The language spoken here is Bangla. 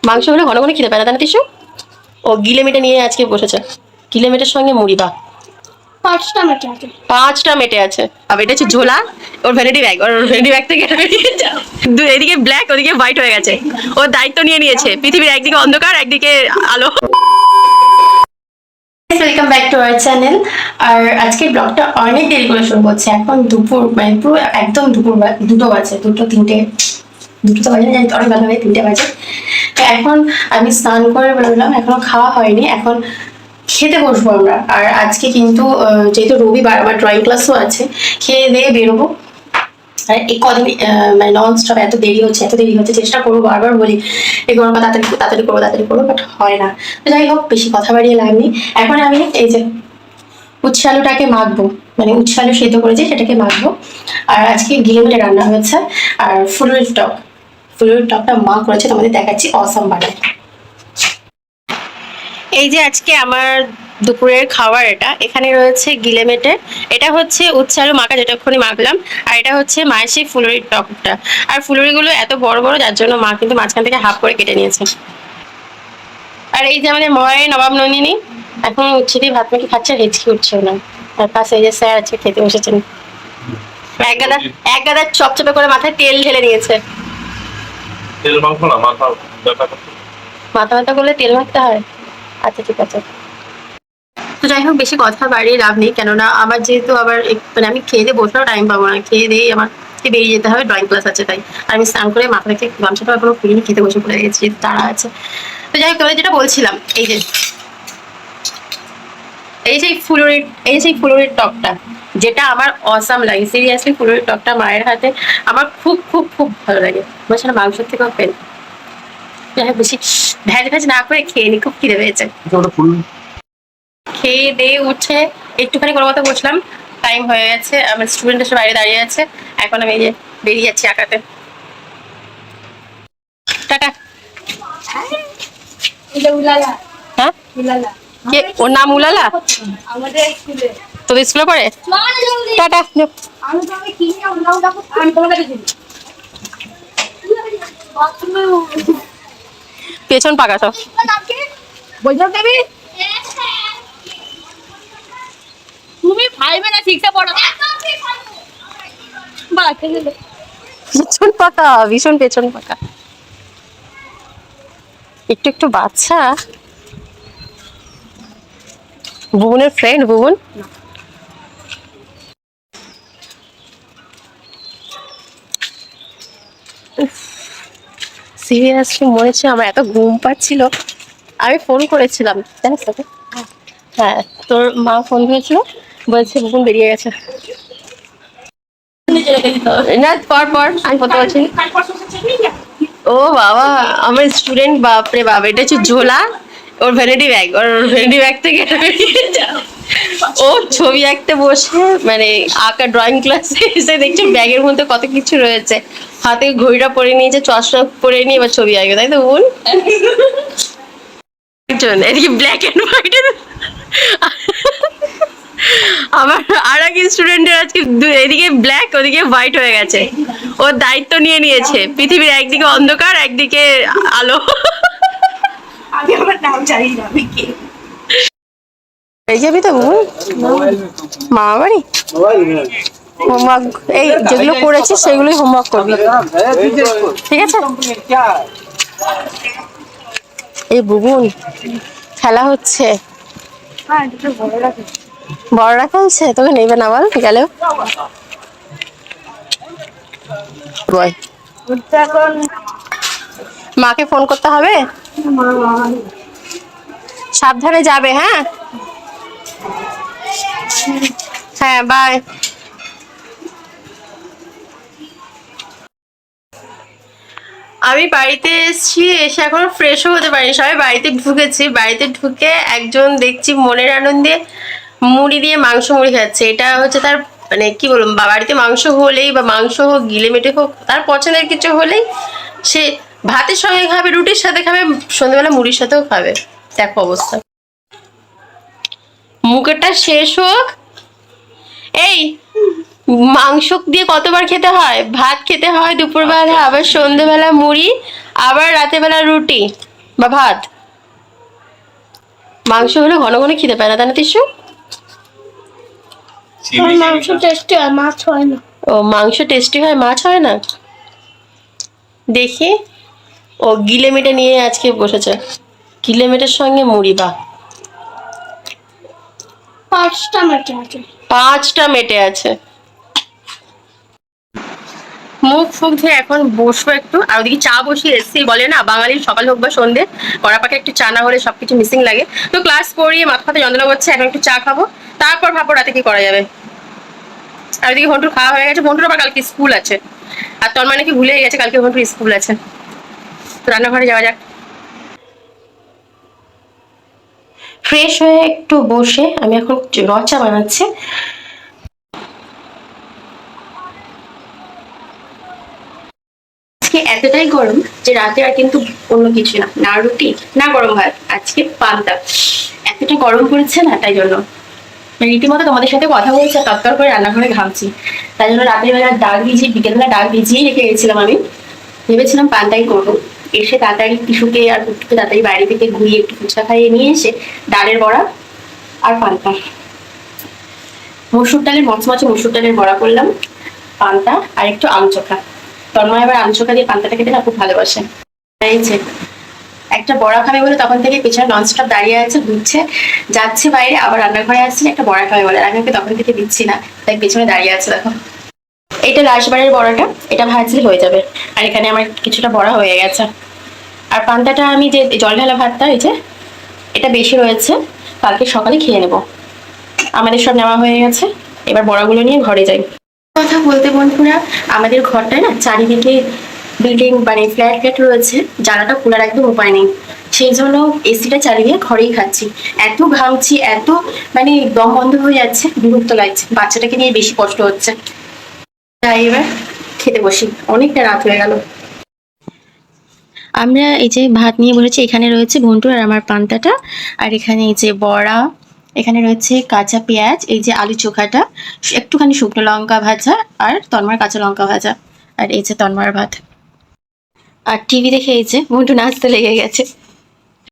মাংস হলে ঘন ঘন খিদে পায় না টিসু। ও গিলে মেটে নিয়ে আজকে বসেছে, গিলে মেটের সঙ্গে মুড়ি। বা 5টা মেটে আছে, 5টা মেটে আছে। আর এটা হচ্ছে ঝোলা, ওর ভ্যানিটি ব্যাগ, ওর ভ্যানিটি ব্যাগ থেকে এদিকে ব্ল্যাক ওদিকে হোয়াইট হয়ে গেছে। ওর দায়িত্ব নিয়ে নিয়েছে, পৃথিবীর একদিকে অন্ধকার একদিকে আলো। Welcome back to our channel. আর আজকের ব্লগটা অনেক দেরি করে শুরু করছে, এখন দুপুর মানে পুরো একদম দুপুর 2টো বাজে, 2টো 3টে, 2টো তো বাজে না, অনেক ভালো হয় 3টে বাজে। তো এখন আমি স্নান করে বেরোলাম, এখনো খাওয়া হয়নি, এখন খেতে বসবো আমরা। আর আজকে কিন্তু যেহেতু রবিবার আমার ড্রয়িং ক্লাসও আছে, খেয়ে দিয়ে বেরোবো। আর এই কদিন মানে নন স্টপ এত দেরি হচ্ছে, এত দেরি হচ্ছে, চেষ্টা করবো, বারবার বলি এগুলো তাড়াতাড়ি তাড়াতাড়ি করবো তাড়াতাড়ি করবো, বাট হয় না। তো যাই হোক, বেশি কথা বাড়িয়ে লাভ নেই। এখন আমি এই যে উচ্ছে আলুটাকে মাখবো, মানে উচ্ছে আলু সেদ্ধ করেছি সেটাকে মাখবো। আর আজকে গিলেমেটে রান্না হয়েছে, আর ফুলের টক, ফুলের টকটা মা করেছে, তোমাদের দেখাচ্ছি, অসাম বানায়। এই যে আজকে আমার দুপুরের খাবার, এটা এখানে রয়েছে গিলেমেটে, এটা হচ্ছে উচ্ছে আলু মাখা যেটা এক্ষুনি মাখলাম, আর এটা হচ্ছে মায়ের সেই ফুলুরির টকটা। আর ফুলুরিগুলো এত বড় বড়, যার জন্য মা কিন্তু মাঝখান থেকে হাফ করে কেটে নিয়েছে। আর এই যে আমাদের ময়ের নবাব নন্দিনী এখন উচ্ছে দিয়ে ভাত মেখে খাচ্ছে, হেঁচকি উঠছে না। আর পাশে এই যে স্যার আজকে খেতে বসেছেন, এক গাদা চপচপে করে মাথায় তেল ঢেলে নিয়েছে। তেল মাংস না, মাথা মাথা ব্যথা করলে তেল মাখতে হয়? আচ্ছা ঠিক আছে। তো যাই হোক, বেশি কথা বাড়িয়ে লাভ নেই, কেননা আমার যেহেতু আবার মানে আমি খেয়ে দিয়ে বসলেও টাইম পাবো না, খেয়ে দিয়ে আমার বেরিয়ে যেতে হবে, ড্রয়িং ক্লাস আছে। তাই আমি স্নান করে মাথা থেকে গামছাটা এখনো খুলিনি, খেতে বসে পড়ে গেছি, তাড়া আছে। তো যাই হোক, তোমাদের যেটা বলছিলাম, এই যে সেই ফুলুরির টকটা, যেটা আমার অসাম লাগে, সিরিয়াসলি ফুলুরির টকটা মায়ের হাতে আমার খুব খুব খুব ভালো লাগে, আমার সেটা মাংসের থেকেও ফেল। যাই হোক, বেশি ভ্যাজ ভ্যাজ না করে খেয়ে নি, খুব খিদে পেয়েছে। খেয়ে দিয়ে উঠে একটুখানি কোনো কথা বসলাম, টাইম হয়ে গেছে, আমার স্টুডেন্ট এসে বাইরে দাঁড়িয়ে আছে, এখন আমি যে বেরিয়ে যাচ্ছি আঁকাতে। টাটা। হ্যাঁ, কে ওর নাম উলালা? আমাদের স্কুলে। তোদের স্কুলে পড়ে? টাটা। আমি তোমাকে কিনে উল্লাও দেখো, আমি তোমার কাছে দিই। পেছন পাকা সব। বৈষ্ণব দেবী, তুমি 5 না 6 পড়ো? পেছন পাকা, ভীষণ পেছন পাকা। একটু একটু বাচ্চা। ভুবনের ফ্রেন্ড ভুবন। সিরিয়াসলি মনে হচ্ছে আমার এত ঘুম পাচ্ছিল, আমি ফোন করেছিলাম জানিস তোকে? হ্যাঁ, তোর মা ফোন করেছিল, বলছে ভুবন বেরিয়ে গেছে। না পর পর আমি বলতে পারছি। ও বাবা, আমার স্টুডেন্ট, বাপরে বাপ, এটা হচ্ছে ঝোলা, ওর ভ্যানিটি ব্যাগ, ওর ভ্যানিটি ব্যাগ থেকে ও ছবি আঁকতে বসে, মানে আঁকা ড্রয়িং ক্লাসে এসে দেখছি ব্যাগের মধ্যে কত কিছু রয়েছে, হাতে ঘড়িটা পরে নিয়েছে, চশমা পরে নিয়ে এবার ছবি আঁকবে, তাই তো বোন? এদিকে ব্ল্যাক এন্ড হোয়াইট। আমার আর এক স্টুডেন্টের আজকে এদিকে ব্ল্যাক ওদিকে হোয়াইট হয়ে গেছে, ওর দায়িত্ব নিয়ে নিয়েছে, পৃথিবীর একদিকে অন্ধকার একদিকে আলো। আমি আমার নাম জানি না, আমি কে? এই যাবি তো মামা বাড়ি? হোমওয়ার্ক এই যেগুলো করেছিস সেগুলোই হোমওয়ার্ক করবি, ঠিক আছে? এই বুবুন খেলা হচ্ছে, বড়রা খেলছে, তোকে নেবে না বল গেলেও? মাকে ফোন করতে হবে, সাবধানে যাবে। হ্যাঁ হ্যাঁ, বাই। আমি বাড়িতে এসেছি, এসে এখন ফ্রেশও হতে পারিনি, সবাই বাড়িতে ঢুকেছি, বাড়িতে ঢুকে একজন দেখছি মনের আনন্দে মুড়ি দিয়ে মাংস মুড়ি খাচ্ছে। এটা হচ্ছে তার মানে কি বলবো, বাড়িতে মাংস হলেই বা মাংস হোক গিলে মেটে হোক, তার পছন্দের কিছু হলেই সে ভাতের সঙ্গে খাবে, রুটির সাথে খাবে, সন্ধ্যেবেলা মুড়ির সাথেও খাবে। দেখো অবস্থা, মুখেরটা শেষ হোক। এই মাংস দিয়ে কতবার খেতে হয়? ভাত খেতে হয় দুপুরবেলা, আবার সন্ধ্যেবেলা মুড়ি, আবার রাতের বেলা রুটি। বা ভাত? মাংস হলে ঘন ঘন খিদে পায় না, তাই না তিস্যু? চিলি মাংস টেস্টি আর মাছ হয় না। ও, মাংস টেস্টি হয়, মাছ হয় না? দেখি, ও গিলে মেটে নিয়ে আজকে বসেছে, গিলে মেটের সঙ্গে মুড়ি। বা 5টা মেটে আছে। 5টা মেটে আছে। মুখ ফুক ধুয়ে এখন বসবো একটু, আর ওদিকে চা বসিয়ে এসছি। বলে না, বাঙালির সকাল হোক বা সন্ধে কড়া পাকে একটু চা না হলে সবকিছু মিসিং লাগে। তো ক্লাস করিয়ে মাথা ফাতে যন্ত্রণা করছে, এখন একটু চা খাবো, তারপর ভাববো রাতে কি করা যাবে। আর ওদিকে ঘন্টুর খাওয়া হয়ে গেছে, ঘন্টুর আবার কালকে স্কুল আছে, আর তোর মানে কি ভুলে গেছে কালকে ঘন্টুর স্কুল আছে। তো রান্নাঘরে যাওয়া যাক। ফ্রেশ হয়ে একটু বসে আমি এখন রচা বানাচ্ছি। আজকে এতটাই গরম যে রাতে আর কিন্তু অন্য কিছু না, না রুটি না গরম ভাত, আজকে পান্তা। এতটা গরম পড়েছে না, তাই জন্য রীতিমতো তোমাদের সাথে কথা বলছি আর তত্তর করে রান্নাঘরে ঘামছি। তাই জন্য রাতের বেলা ডাল ভিজিয়ে, বিকেলবেলা ডাল ভিজিয়ে রেখে গেছিলাম। আমি ভেবেছিলাম পান্তাই করবো। এসে তাড়াতাড়ি টিসুকে আর পুটুকে তাড়াতাড়ি বাইরে থেকে ঘুরিয়ে একটু ফুচকা খাইয়ে নিয়ে এসে ডালের বড়া আর পান্তা, মসুর ডালের মচমচে মসুর ডালের বড়া করলাম, পান্তা আর একটু আলু চোখা। তন্ময় আবার আলু চোখা দিয়ে পান্তাটা খেতে না খুব ভালোবাসে। এই যে একটা বড়া খাবে বলে তখন থেকে পেছনে ননস্টপ দাঁড়িয়ে আছে, ঘুরছে, যাচ্ছে বাইরে, আবার রান্নাঘরে আসছে একটা বড়া খাবে বলে। আমি ওকে তখন থেকে দিচ্ছি না, তাই পেছনে দাঁড়িয়ে আছে। দেখো, এটা লাস্টবারের বড়াটা, এটা ভাজলে হয়ে যাবে। আর এখানে আমার কিছুটা বড়া হয়ে গেছে। আর পান্তাটা আমি যে জল ঢালা ভাতটা, এই যে এটা বেশি রয়েছে, কালকে সকালে খেয়ে নেব। আমাদের সব নেওয়া হয়ে গেছে, এবার বড়াগুলো নিয়ে ঘরে যাই। কথা বলতে বন্ধুরা, আমাদের ঘরটায় না চারিদিকে বিল্ডিং মানে ফ্ল্যাট ফ্ল্যাট রয়েছে, জ্বালাটা খোলার একদম উপায় নেই। সেই জন্য এসিটা চালিয়ে ঘরেই খাচ্ছি। এত ঘামছি, এত মানে দম বন্ধ হয়ে যাচ্ছে, বিরক্ত লাগছে, বাচ্চাটাকে নিয়ে বেশি কষ্ট হচ্ছে। তাই এবার খেতে বসি, অনেকটা রাত হয়ে গেল। আমরা এই যে ভাত নিয়ে বলেছি, এখানে রয়েছে ঘন্টুর আর আমার পান্তাটা, আর এখানে এই যে বড়া, এখানে রয়েছে কাঁচা পেঁয়াজ, এই যে আলু চোখাটা, একটুখানি শুকনো লঙ্কা ভাজা, আর তন্ময়ের কাঁচা লঙ্কা ভাজা, আর এই যে তন্ময়ের ভাত। আর টিভি দেখে এই যে ঘন্টু নাচতে লেগে গেছে।